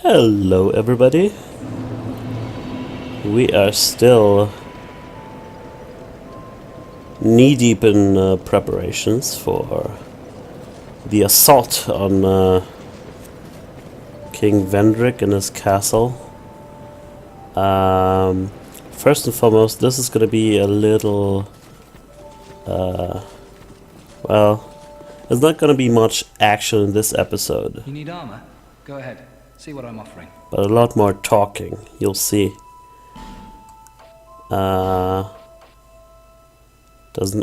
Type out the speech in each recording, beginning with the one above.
Hello everybody. We are still knee-deep in preparations for the assault on King Vendrick and his castle. First and foremost, this is gonna be a little well, there's not gonna be much action in this episode. You need armor? Go ahead. See what I'm offering. But a lot more talking, you'll see. Doesn't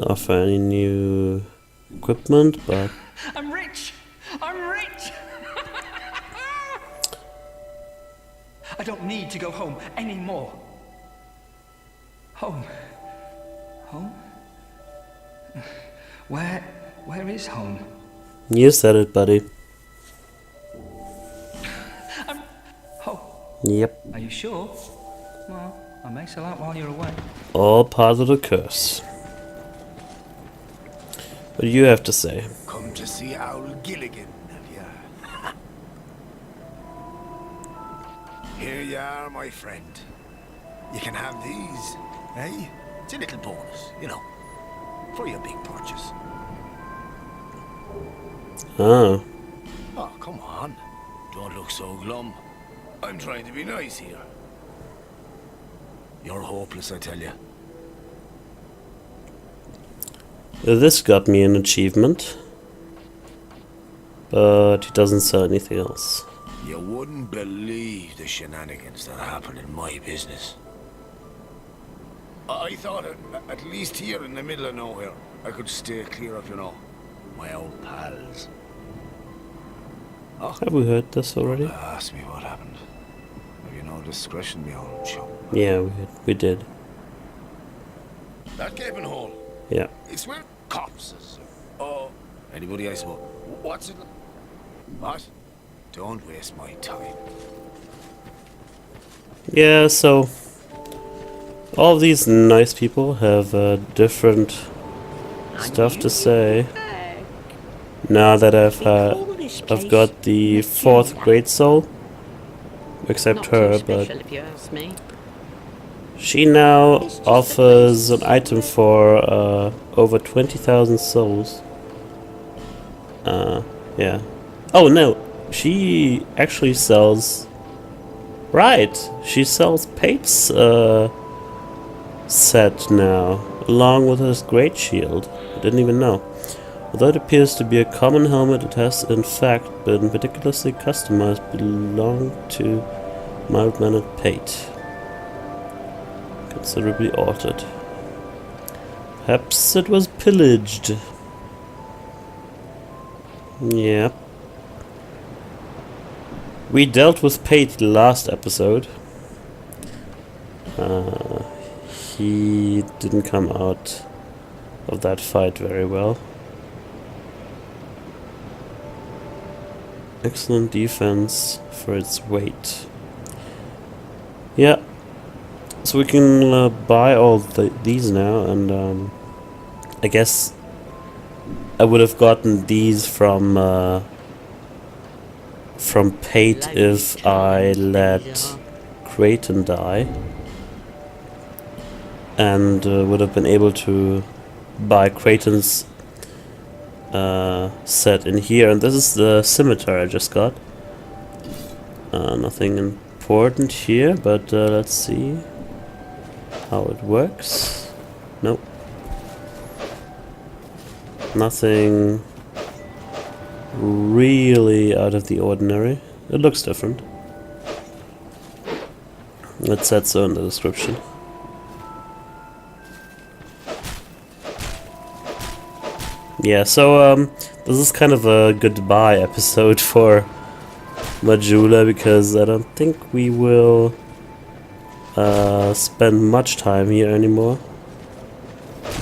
offer any new equipment, but... I'm rich! I'm rich! I don't need to go home anymore. Home? Home? Where is home? You said it, buddy. Yep. Are you sure? Well, I may sell out while you're away. All part of the curse. What do you have to say? Come to see Owl Gilligan, have ya? Here you are, my friend. You can have these, eh? It's a little bonus, you know, for your big purchase. Oh. Oh, come on. Don't look so glum. I'm trying to be nice here. You're hopeless, I tell you. This got me an achievement. But he doesn't sell anything else. You wouldn't believe the shenanigans that happen in my business. I thought at least here in the middle of nowhere, I could stay clear of, you know, my old pals. Oh. Have we heard this already? Ask me what happened. Have you no discretion, me old chum? Yeah, we did. That gaping hole. Yeah. It's where cops is. Oh, anybody I suppose. What's it? What? Don't waste my time. Yeah, so... all of these nice people have different stuff to say. Now that I've got the 4th Great Soul, except her, but she now offers an item for over 20,000 souls. Yeah. Oh no, she actually sells. Right, she sells Pate's set now, along with his great shield. I didn't even know. Although it appears to be a common helmet, it has in fact been meticulously customized, belonged to mild-mannered Pate. Considerably altered. Perhaps it was pillaged. Yeah. We dealt with Pate last episode. He didn't come out of that fight very well. Excellent defense for its weight. Yeah. So we can buy all these now, and I guess I would have gotten these from Pate if I let Creighton die, and would have been able to buy Creighton's set in here. And this is the scimitar I just got. Nothing important here, but let's see how it works. Nope. Nothing really out of the ordinary. It looks different. It said so in the description. Yeah, so this is kind of a goodbye episode for Majula, because I don't think we will spend much time here anymore.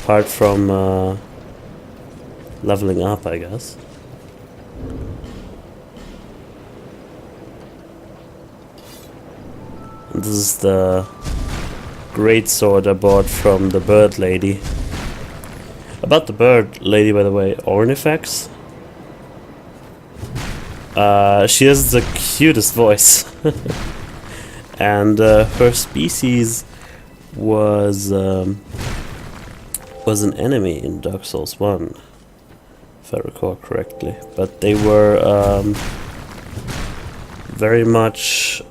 Apart from leveling up, I guess. And this is the great sword I bought from the bird lady. About the bird lady, by the way, Ornifex. She has the cutest voice. And her species was an enemy in Dark Souls 1, if I recall correctly. But they were very much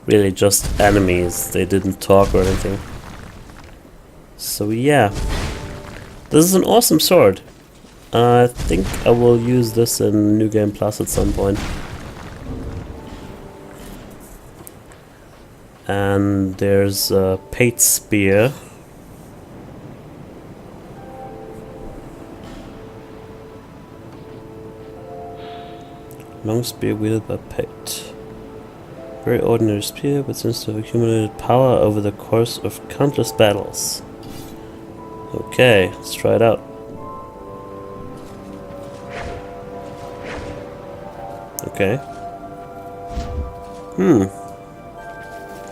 really just enemies. They didn't talk or anything. So yeah, this is an awesome sword. I think I will use this in New Game Plus at some point. And there's a Pate Spear. Long spear wielded by Pate. Very ordinary spear, but seems to have accumulated power over the course of countless battles. Okay, let's try it out. Okay.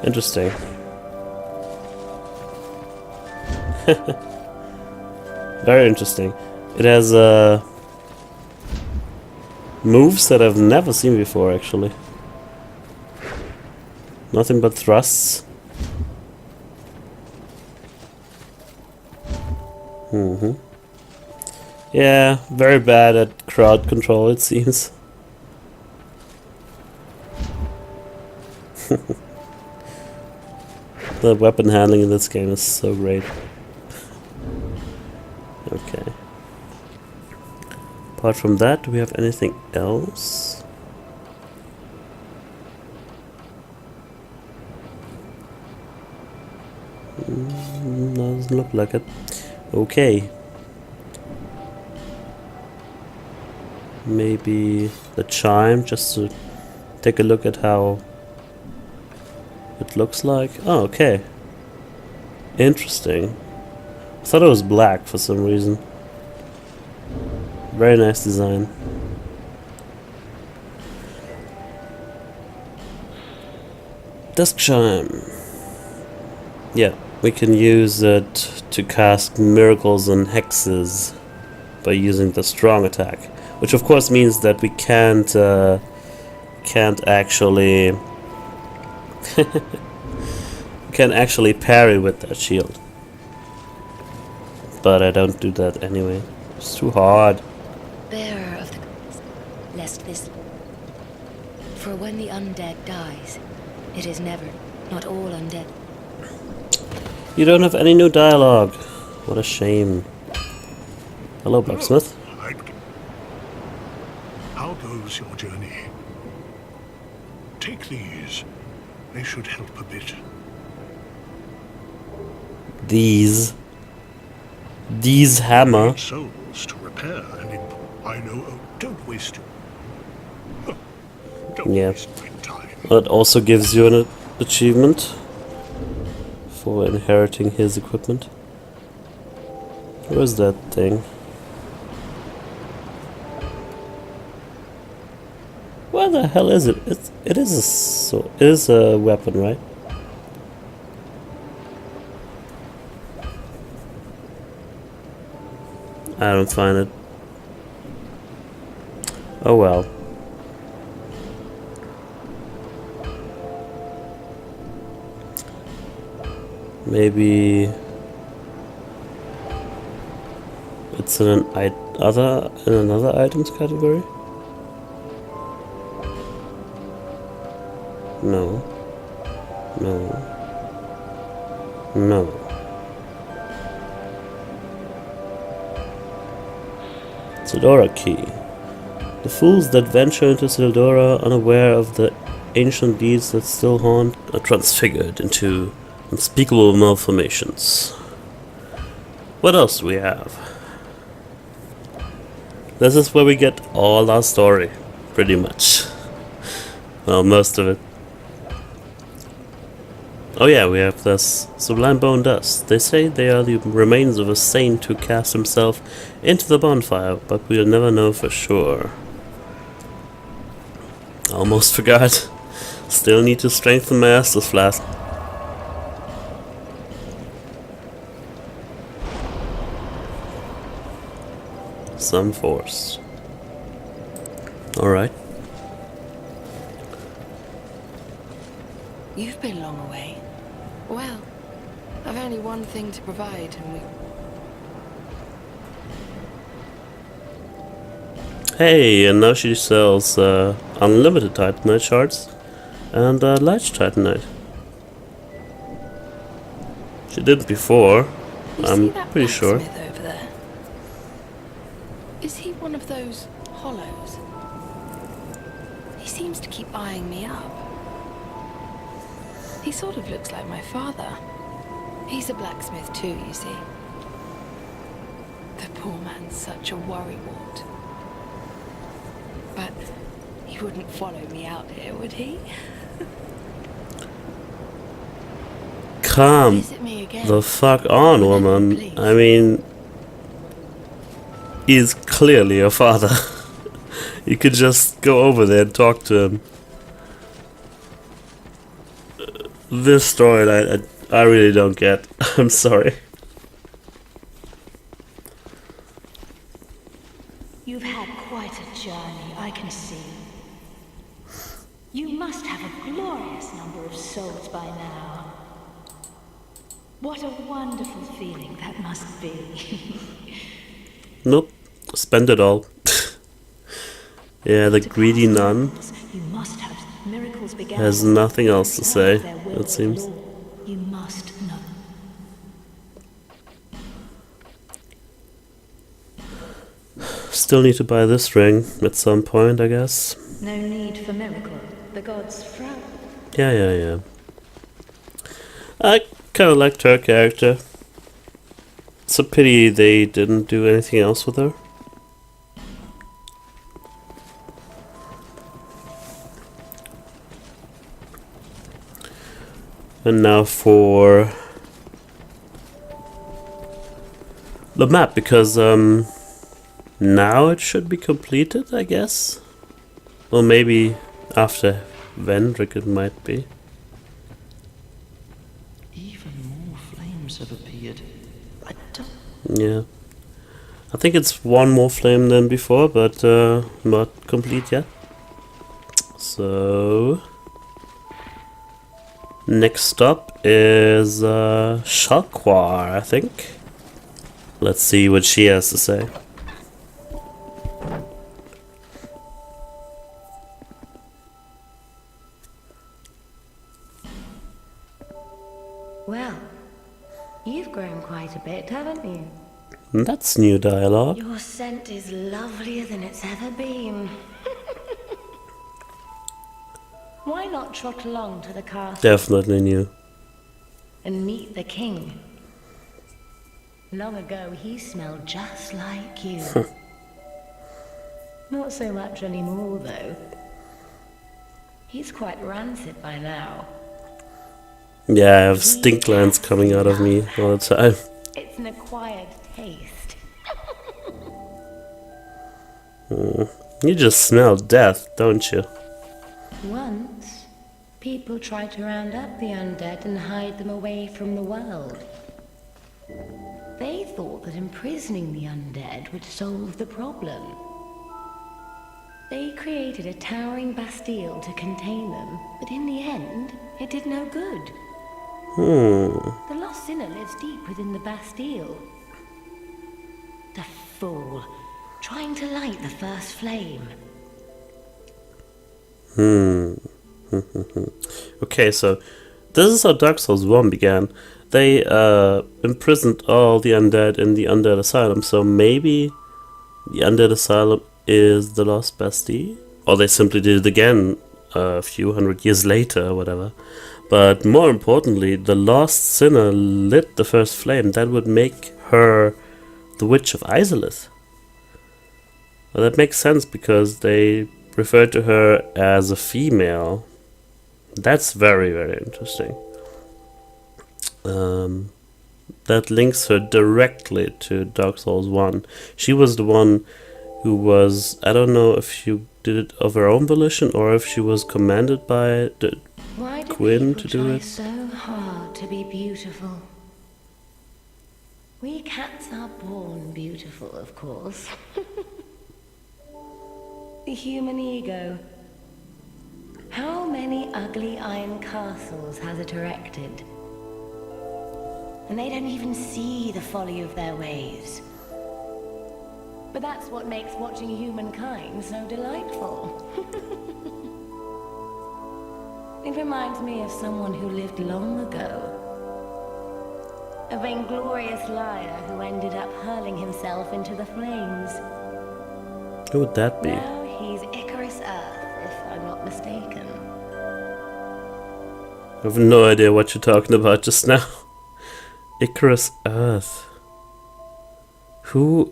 Interesting. Very interesting. It has moves that I've never seen before, actually. Nothing but thrusts. Yeah, very bad at crowd control, it seems. The weapon handling in this game is so great. Okay. Apart from that, do we have anything else? No, doesn't look like it. Okay. Maybe the chime, just to take a look at how it looks like. Oh, okay. Interesting. I thought it was black for some reason. Very nice design. Desk chime. Yeah, we can use it to cast miracles and hexes by using the strong attack, which of course means that we can't actually can actually parry with that shield. But I don't do that anyway. It's too hard. Bearer of the lest this. For when the undead dies, it is never, not all undead. You don't have any new dialogue. What a shame. Hello, Blacksmith. How goes your journey? Take these. They should help a bit. These hammer. Souls to repair and I know. Oh, don't waste. Don't waste my time. That also gives you an achievement for inheriting his equipment. Where is that thing? Where the hell is it? It is a weapon, right? I don't find it. Oh well. Maybe it's in another items category. No. Sildora key. The fools that venture into Sildora unaware of the ancient deeds that still haunt are transfigured into unspeakable malformations. What else do we have? This is where we get all our story, pretty much. Well, most of it. Oh yeah, we have this Sublime Bone Dust. They say they are the remains of a saint who cast himself into the bonfire, but we'll never know for sure. Almost forgot. Still need to strengthen my Estus Flask. Some force. Alright. You've been long away. Well, I've only one thing to provide, and we... Hey, and now she sells unlimited Titanite shards and large Titanite. She didn't before, You I'm see that pretty sure. blacksmith over there? Is he one of those hollows? He seems to keep eyeing me up. He sort of looks like my father. He's a blacksmith too, you see. The poor man's such a worrywart. But he wouldn't follow me out here, would he? Come Visit me again. the fuck on, woman. Please. I mean, he's clearly your father. You could just go over there and talk to him. This storyline, I really don't get. I'm sorry. You've had quite a journey, I can see. You must have a glorious number of souls by now. What a wonderful feeling that must be. Nope. Spend it all. Yeah, the greedy nun You must have miracles began. has nothing else to say, it seems. You must know. Still need to buy this ring at some point, I guess. No need for miracle. The gods frown. Yeah. I kinda liked her character. It's a pity they didn't do anything else with her. And now for the map, because now it should be completed, I guess. Or maybe after Vendrick it might be. Even more flames have appeared. I don't... Yeah. I think it's one more flame than before, but not complete yet. So next stop is Shalquar, I think. Let's see what she has to say. Well, you've grown quite a bit, haven't you? That's new dialogue. Your scent is lovelier than it's ever been. Why not trot along to the castle Definitely new. and meet the king? Long ago, he smelled just like you. Not so much anymore, though. He's quite rancid by now. Yeah, I have stink glands coming out of me all the time. It's an acquired taste. You just smell death, don't you? Once, people tried to round up the undead and hide them away from the world. They thought that imprisoning the undead would solve the problem. They created a towering bastille to contain them, but in the end, it did no good. The lost sinner lives deep within the bastille. The fool, trying to light the first flame. Okay, so this is how Dark Souls 1 began. They imprisoned all the undead in the Undead Asylum, so maybe the Undead Asylum is the Lost Bastille? Or they simply did it again a few hundred years later or whatever. But more importantly, the Lost Sinner lit the first flame. That would make her the Witch of Izalith. Well, that makes sense because they refer to her as a female. That's very, very interesting. That links her directly to Dark Souls 1. She was the one who was... I don't know if she did it of her own volition or if she was commanded by the Why do Quinn people to do try it. so hard to be beautiful? We cats are born beautiful, of course. The human ego. How many ugly iron castles has it erected? And they don't even see the folly of their ways. But that's what makes watching humankind so delightful. It reminds me of someone who lived long ago. A vainglorious liar who ended up hurling himself into the flames. Who would that be? Now he's Icarus Earth, if I'm not mistaken. I have no idea what you're talking about just now. Icarus Earth. Who...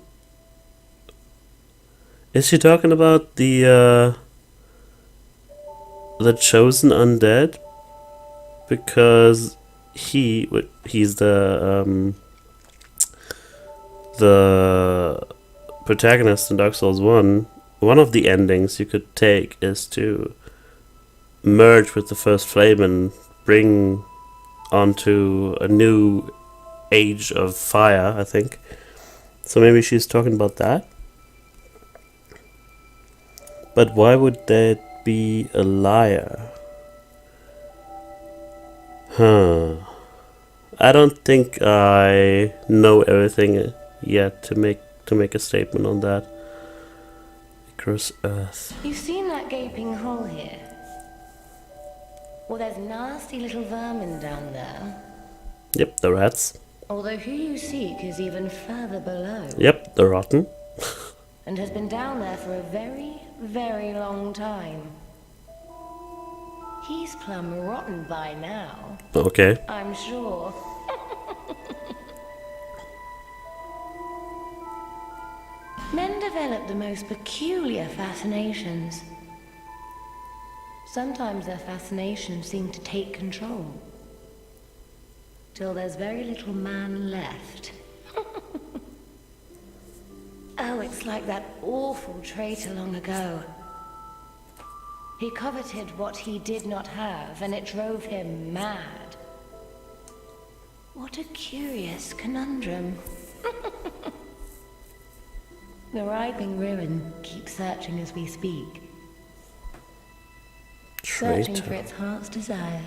Is she talking about the chosen undead? Because he's the protagonist in Dark Souls 1. One of the endings you could take is to merge with the first flame and bring onto a new age of fire, I think. So maybe she's talking about that. But why would that be a liar? Huh. I don't think I know everything yet to make a statement on that. Icarus Earth. You've seen that gaping hole here? Well, there's nasty little vermin down there. Yep, the rats. Although who you seek is even further below. Yep, the rotten. And has been down there for a very, very long time. He's plumb rotten by now. Okay. I'm sure. Men develop the most peculiar fascinations. Sometimes their fascinations seem to take control. Till there's very little man left. Oh, it's like that awful traitor long ago. He coveted what he did not have, and it drove him mad. What a curious conundrum. The writhing ruin keeps searching as we speak. Searching for its heart's desire.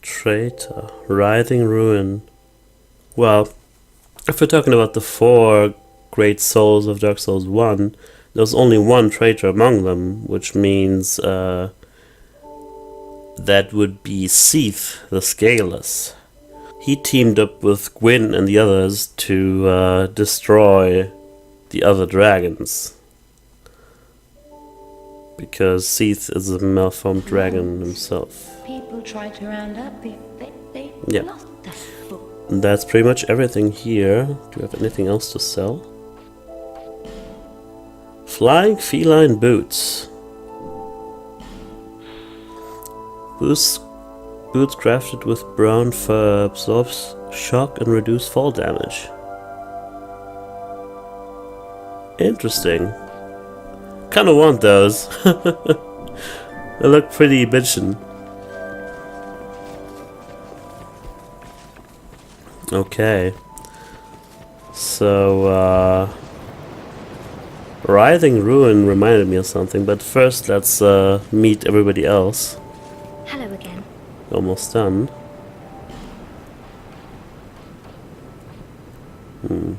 Traitor. Writhing ruin. Well, if we're talking about the 4 great souls of Dark Souls 1, there's only one traitor among them, which means that would be Seath, the Scaleless. He teamed up with Gwyn and the others to destroy the other dragons. Because Seath is a malformed dragon himself. People tried to round up, they Yeah. lost their foot. That's pretty much everything here. Do you have anything else to sell? Flying feline boots. Boots crafted with brown fur absorbs shock and reduce fall damage. Interesting. Kinda want those. They look pretty bitchin'. Okay. So, Writhing Ruin reminded me of something, but first let's meet everybody else. Hello again. Almost done.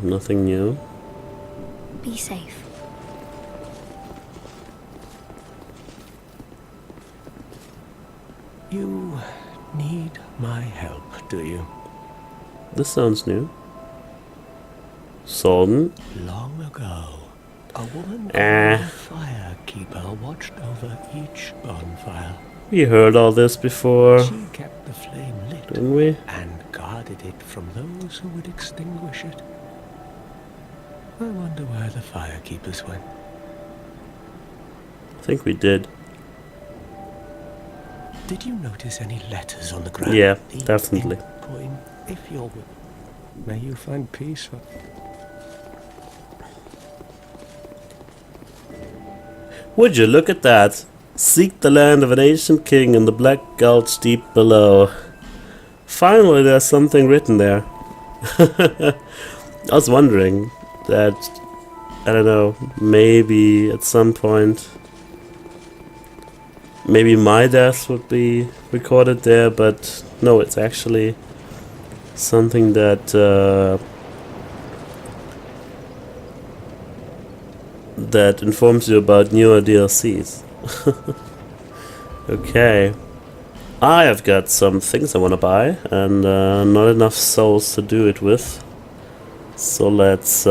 Nothing new. Be safe. You need my help, do you? This sounds new. Solden. Long ago, a woman called the Firekeeper watched over each bonfire. We heard all this before, She kept the flame lit didn't we? and guarded it from those who would extinguish it. I wonder where the Firekeepers went. I think we did. Did you notice any letters on the ground? Yeah, The definitely. end point, if you're with, may you find peace. Would you look at that? Seek the land of an ancient king in the black gulch deep below. Finally, there's something written there. I was wondering that I don't know, maybe at some point, maybe my death would be recorded there, but no, it's actually something that that informs you about newer DLCs. Okay. I have got some things I want to buy, and not enough souls to do it with. So let's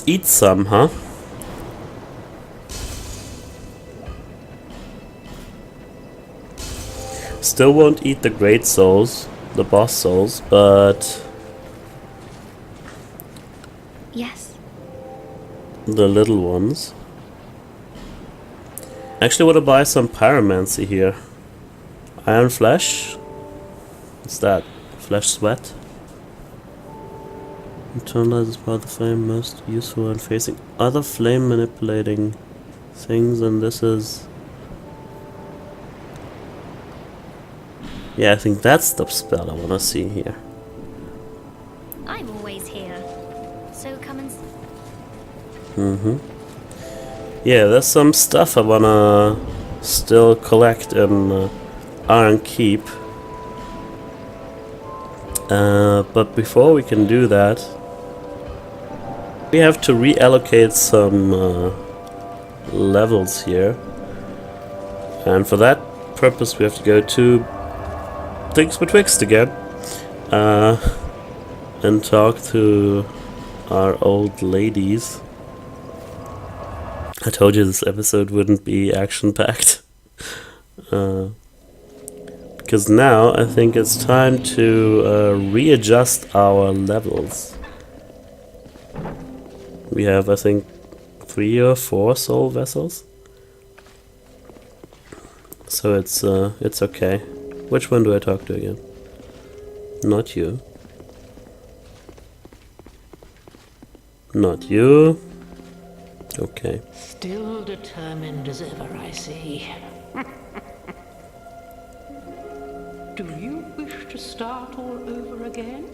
eat some, huh? Still won't eat the great souls, the boss souls, but Yes. the little ones. Actually want to buy some pyromancy here. Iron flesh? What's that? Flesh sweat? Internalizes part of the flame, most useful when facing other flame manipulating things, and this is... Yeah, I think that's the spell I want to see here. I'm always here. So come and... Yeah, there's some stuff I wanna still collect in Iron Keep. But before we can do that, we have to reallocate some levels here. And for that purpose we have to go to Things Betwixt again. And talk to our old ladies. I told you this episode wouldn't be action-packed. Because now I think it's time to readjust our levels. We have, I think, 3 or 4 soul vessels. So it's okay. Which one do I talk to again? Not you. Not you. Okay. Still determined as ever, I see. Do you wish to start all over again?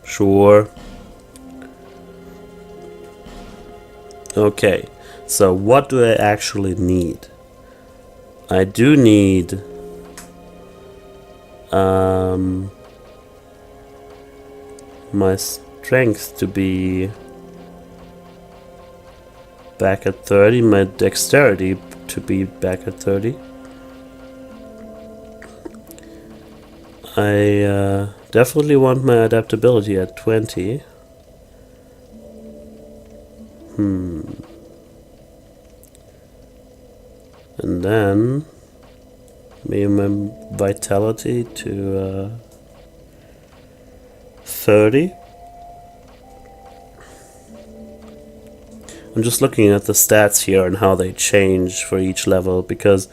Sure. Okay, so what do I actually need? I do need my strength to be back at 30, my dexterity to be back at 30. I definitely want my adaptability at 20. And then maybe my vitality to 30. I'm just looking at the stats here and how they change for each level, because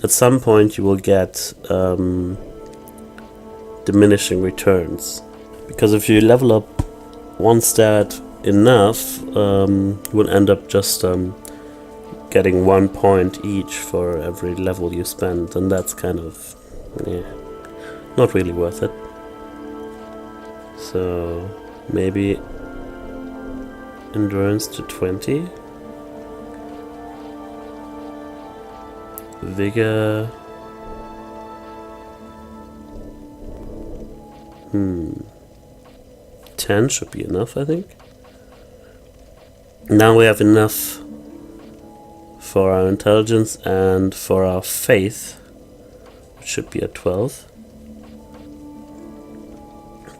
at some point you will get diminishing returns. Because if you level up one stat enough, you will end up just getting 1 point each for every level you spend, and that's kind of, yeah, not really worth it. So maybe endurance to 20. Vigor. 10 should be enough, I think. Now we have enough for our intelligence and for our faith, which should be at 12.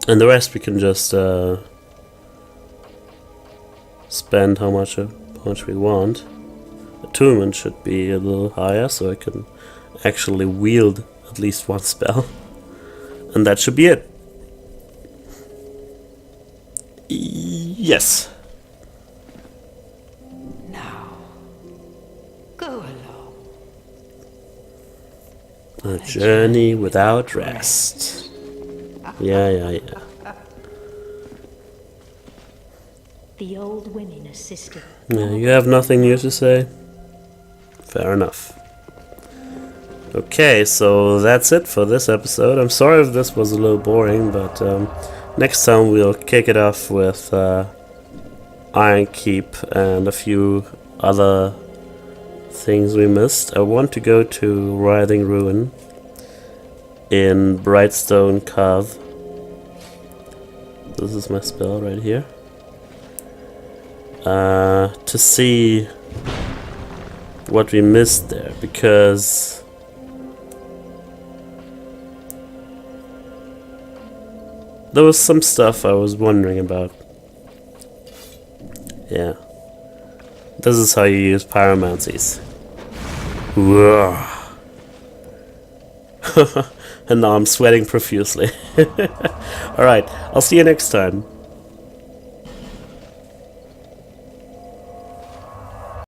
And the rest we can just spend how much we want. Attunement should be a little higher, so I can actually wield at least one spell. And that should be it. Yes. Now, go along. A journey without rest. Yeah. The old women assisted. Yeah, you have nothing new to say? Fair enough. Okay, so that's it for this episode. I'm sorry if this was a little boring, but Next time we'll kick it off with Iron Keep and a few other things we missed. I want to go to Writhing Ruin in Brightstone Cove. This is my spell right here. To see what we missed there, because there was some stuff I was wondering about. Yeah. This is how you use pyromancies. And now I'm sweating profusely. Alright, I'll see you next time.